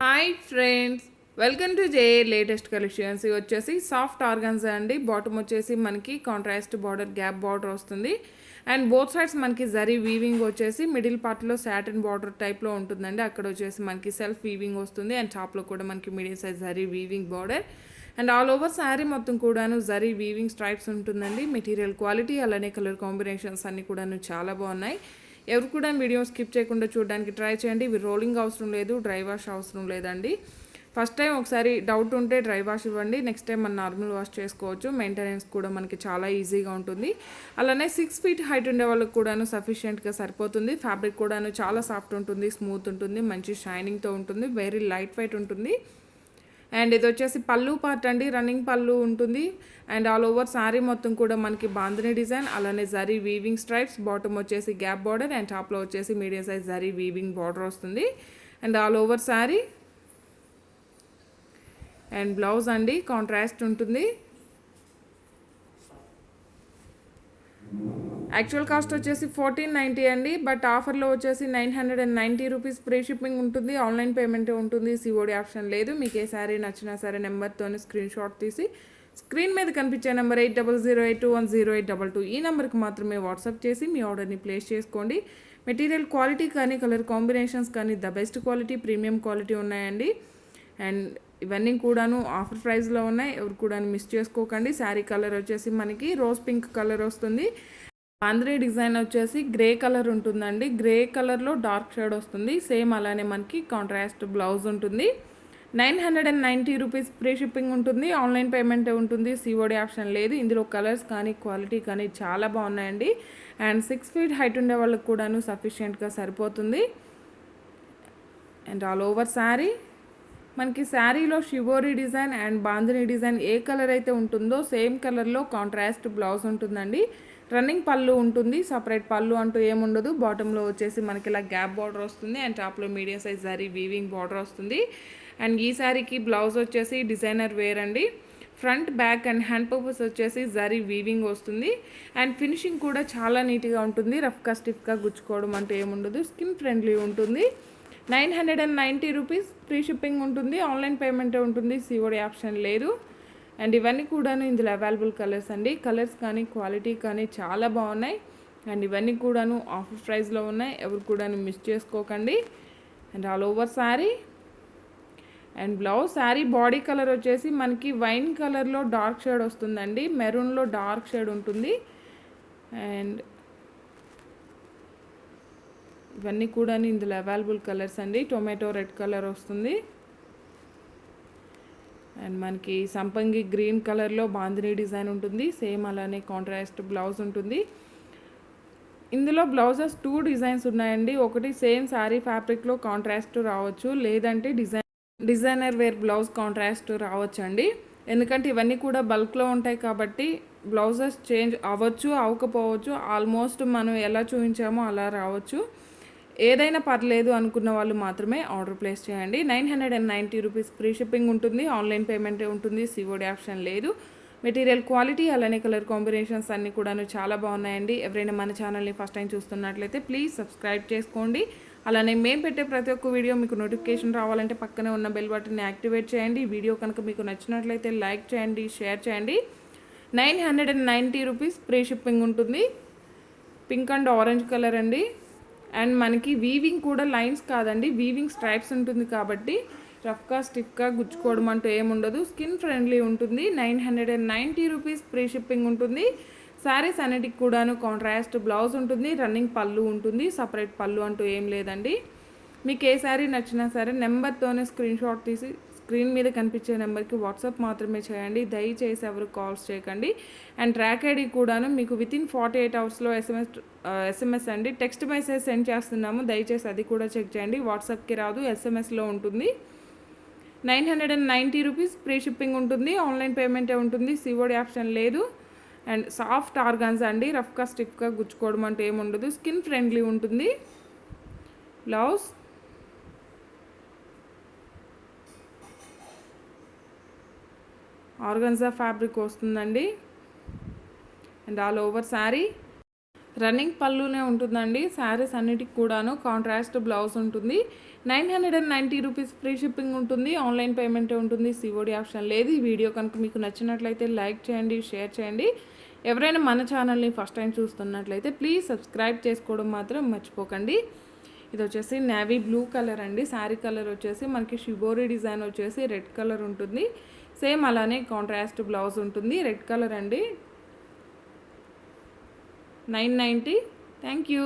Hi friends, welcome to J latest collections. ఇవి వచ్చేసి soft organza అండి. బాటమ్ వచ్చేసి మనకి కాంట్రాస్ట్ బార్డర్, గ్యాప్ బార్డర్ వస్తుంది. అండ్ బోత్ సైడ్స్ మనకి జరీ వీవింగ్ వచ్చేసి మిడిల్ పార్ట్లో సాటిన్ బార్డర్ టైప్లో ఉంటుందండి. అక్కడ వచ్చేసి మనకి సెల్ఫ్ వీవింగ్ వస్తుంది. అండ్ టాప్లో కూడా మనకి medium size zari weaving border. And all over sari మొత్తం కూడాను జరీ వీవింగ్ స్ట్రైప్స్ ఉంటుందండి. మెటీరియల్ క్వాలిటీ అలానే కలర్ కాంబినేషన్స్ అన్నీ కూడాను చాలా బాగున్నాయి. ఎవరు కూడా వీడియో స్కిప్ చేయకుండా చూడడానికి ట్రై చేయండి. ఇవి రోలింగ్ అవసరం లేదు, డ్రై వాష్ అవసరం లేదండి. ఫస్ట్ టైం ఒకసారి డౌట్ ఉంటే డ్రై వాష్ ఇవ్వండి, నెక్స్ట్ టైం మనం నార్మల్ వాష్ చేసుకోవచ్చు. మెయింటెనెన్స్ కూడా మనకి చాలా ఈజీగా ఉంటుంది. అలానే 6 feet హైట్ ఉండే వాళ్ళకి కూడాను సఫిషియెంట్గా సరిపోతుంది. ఫ్యాబ్రిక్ కూడాను చాలా సాఫ్ట్ ఉంటుంది, స్మూత్ ఉంటుంది, మంచి షైనింగ్తో ఉంటుంది, వెరీ లైట్ వెయిట్ ఉంటుంది. అండ్ ఇది వచ్చేసి పళ్ళు పార్ట్ అండి, రన్నింగ్ పళ్ళు ఉంటుంది. అండ్ ఆల్ ఓవర్ శారీ మొత్తం కూడా మనకి బాందిని డిజైన్, అలానే జరీ వీవింగ్ స్ట్రైప్స్, బాటమ్ వచ్చేసి గ్యాప్ బార్డర్, అండ్ టాప్లో వచ్చేసి medium size zari weaving border వస్తుంది. And all over sari. And blouse అండి కాంట్రాస్ట్ ఉంటుంది. యాక్చువల్ కాస్ట్ వచ్చేసి 1490 అండి, బట్ ఆఫర్లో వచ్చేసి 990 రూపీస్ ఫ్రీ షిప్పింగ్ ఉంటుంది. ఆన్లైన్ పేమెంట్ ఉంటుంది, సిఓడి ఆప్షన్ లేదు. మీకు ఏ శారీ నచ్చినా సరే నెంబర్తోనే స్క్రీన్ షాట్ తీసి స్క్రీన్ మీద కనిపించే నెంబర్ 8008210822 ఈ నెంబర్కి మాత్రమే వాట్సాప్ చేసి మీ ఆర్డర్ని ప్లేస్ చేసుకోండి. మెటీరియల్ క్వాలిటీ కానీ కలర్ కాంబినేషన్స్ కానీ the best quality, premium quality ఉన్నాయండి. అండ్ ఇవన్నీ కూడాను ఆఫర్ ప్రైస్లో ఉన్నాయి, ఎవరు కూడా మిస్ చేసుకోకండి. శారీ కలర్ వచ్చేసి మనకి రోజ్ పింక్ కలర్ వస్తుంది. ఆంధ్రీ డిజైన్ వచ్చేసి గ్రే కలర్ ఉంటుందండి. గ్రే కలర్లో డార్క్ షేడ్ వస్తుంది. సేమ్ అలానే మనకి కాంట్రాస్ట్ బ్లౌజ్ ఉంటుంది. 990 రూపీస్ ఫ్రీ షిప్పింగ్ ఉంటుంది. ఆన్లైన్ పేమెంట్ ఉంటుంది, సిఓడి ఆప్షన్ లేదు. ఇందులో కలర్స్ కానీ క్వాలిటీ కానీ చాలా బాగున్నాయండి. అండ్ 6 feet హైట్ ఉండే వాళ్ళకి కూడాను సఫిషియెంట్గా సరిపోతుంది. అండ్ ఆల్ ఓవర్ శారీ మనకి శారీలో shibori design and bandhani design A colour అయితే ఉంటుందో సేమ్ కలర్లో కాంట్రాస్ట్ బ్లౌజ్ ఉంటుందండి. రన్నింగ్ పళ్ళు ఉంటుంది, సపరేట్ పళ్ళు అంటూ ఏముండదు. బాటంలో వచ్చేసి మనకి ఇలా గ్యాప్ బార్డర్ వస్తుంది. అండ్ టాప్లో medium size zari weaving border వస్తుంది. అండ్ ఈ శారీకి బ్లౌజ్ వచ్చేసి డిజైనర్ వేర్ అండి. Front, back and hand purpose వచ్చేసి జరీ వీవింగ్ వస్తుంది. అండ్ ఫినిషింగ్ కూడా చాలా నీట్గా ఉంటుంది. రఫ్గా స్టిఫ్గా గుచ్చుకోవడం అంటూ ఏముండదు. స్కిన్ ఫ్రెండ్లీ ఉంటుంది. 990 రూపీస్ ఫ్రీ షిప్పింగ్ ఉంటుంది. ఆన్లైన్ పేమెంట్ ఉంటుంది, సిఓడి ఆప్షన్ లేదు. అండ్ ఇవన్నీ కూడాను ఇందులో అవైలబుల్ కలర్స్ అండి. కలర్స్ కానీ క్వాలిటీ కానీ చాలా బాగున్నాయి. అండ్ ఇవన్నీ కూడాను ఆఫర్ ప్రైస్లో ఉన్నాయి, ఎవరు కూడాను మిస్ చేసుకోకండి. And all over sari. And blouse sari body colour వచ్చేసి మనకి వైన్ కలర్లో డార్క్ షేడ్ వస్తుందండి. మెరూన్లో డార్క్ షేడ్ ఉంటుంది. అండ్ ఇవన్నీ కూడా ఇందులో అవైలబుల్ కలర్స్ అండి. టొమాటో రెడ్ కలర్ వస్తుంది. అండ్ మనకి సంపంగి గ్రీన్ కలర్లో బాందిని డిజైన్ ఉంటుంది. సేమ్ అలానే కాంట్రాస్ట్ బ్లౌజ్ ఉంటుంది. ఇందులో బ్లౌజెస్ 2 డిజైన్స్ ఉన్నాయండి. ఒకటి సేమ్ శారీ ఫ్యాబ్రిక్లో కాంట్రాస్ట్ రావచ్చు, లేదంటే డిజైనర్ వేర్ బ్లౌజ్ కాంట్రాస్ట్ రావచ్చు అండి. ఎందుకంటే ఇవన్నీ కూడా బల్క్లో ఉంటాయి కాబట్టి బ్లౌజెస్ చేంజ్ అవ్వచ్చు, అవ్వకపోవచ్చు. ఆల్మోస్ట్ మనం ఎలా చూపించామో అలా రావచ్చు. ఏదైనా పర్లేదు అనుకున్న వాళ్ళు మాత్రమే ఆర్డర్ ప్లేస్ చేయండి. 990 రూపీస్ ఫ్రీ షిప్పింగ్ ఉంటుంది. ఆన్లైన్ పేమెంట్ ఉంటుంది, సిఓడి ఆప్షన్ లేదు. మెటీరియల్ క్వాలిటీ అలానే కలర్ కాంబినేషన్స్ అన్నీ కూడాను చాలా బాగున్నాయండి. ఎవరైనా మన ఛానల్ని ఫస్ట్ టైం చూస్తున్నట్లయితే ప్లీజ్ సబ్స్క్రైబ్ చేసుకోండి. అలానే మేము పెట్టే ప్రతి ఒక్క వీడియో మీకు నోటిఫికేషన్ రావాలంటే పక్కనే ఉన్న బెల్ బటన్ని యాక్టివేట్ చేయండి. వీడియో కనుక మీకు నచ్చినట్లయితే లైక్ చేయండి, షేర్ చేయండి. 990 రూపీస్ ఫ్రీ షిప్పింగ్ ఉంటుంది. పింక్ అండ్ ఆరెంజ్ కలర్ అండి. అండ్ మనకి వీవింగ్ కూడా లైన్స్ కాదండి, వీవింగ్ స్ట్రైప్స్ ఉంటుంది కాబట్టి రఫ్గా స్టిఫ్గా గుచ్చుకోవడం అంటూ ఏముండదు. స్కిన్ ఫ్రెండ్లీ ఉంటుంది. 990 రూపీస్ ఫ్రీ షిప్పింగ్ ఉంటుంది. శారీస్ అన్నిటికి కూడాను కాంట్రాస్ట్ బ్లౌజ్ ఉంటుంది, రన్నింగ్ పళ్ళు ఉంటుంది, సపరేట్ పళ్ళు అంటూ ఏం లేదండి. మీకు ఏ శారీ నచ్చినా సరే నెంబర్తోనే స్క్రీన్ షాట్ తీసి స్క్రీన్ మీద కనిపించే నెంబర్కి వాట్సాప్ మాత్రమే చేయండి. దయచేసి ఎవరు కాల్స్ చేయకండి. అండ్ ట్రాక్ ఐడి కూడాను మీకు వితిన్ 48 అవర్స్లో ఎస్ఎంఎస్ అండి, టెక్స్ట్ మెసేజ్ సెండ్ చేస్తున్నాము. దయచేసి అది కూడా చెక్ చేయండి. వాట్సాప్కి రాదు, ఎస్ఎంఎస్లో ఉంటుంది. 990 రూపీస్ ఫ్రీ షిప్పింగ్ ఉంటుంది. ఆన్లైన్ పేమెంటే ఉంటుంది, సిఓడి ఆప్షన్ లేదు. అండ్ సాఫ్ట్ ఆర్గాన్స్ అండి, రఫ్గా స్టిఫ్గా గుచ్చుకోవడం అంటే ఏముండదు. స్కిన్ ఫ్రెండ్లీ ఉంటుంది. బ్లౌజ్ ఆర్గన్జా ఫ్యాబ్రిక్ వస్తుందండి. And all over sari. Running పళ్ళునే ఉంటుందండి. శారీస్ అన్నిటికి కూడాను కాంట్రాస్ట్ బ్లౌజ్ ఉంటుంది. 990 రూపీస్ ఫ్రీ షిప్పింగ్ ఉంటుంది. ఆన్లైన్ పేమెంటే ఉంటుంది. సిఓడి ఆప్షన్ లేదు. ఈ వీడియో కనుక మీకు నచ్చినట్లయితే లైక్ చేయండి, షేర్ చేయండి. ఎవరైనా మన ఛానల్ని ఫస్ట్ టైం చూస్తున్నట్లయితే ప్లీజ్ సబ్స్క్రైబ్ చేసుకోవడం మాత్రం మర్చిపోకండి. ఇది వచ్చేసి నేవీ బ్లూ కలర్ అండి. శారీ కలర్ వచ్చేసి మనకి షిబోరి డిజైన్ వచ్చేసి రెడ్ కలర్ ఉంటుంది. సేమ్ అలానే కాంట్రాస్ట్ బ్లౌజ్ ఉంటుంది. రెడ్ కలర్ అండి. 990. Thank you.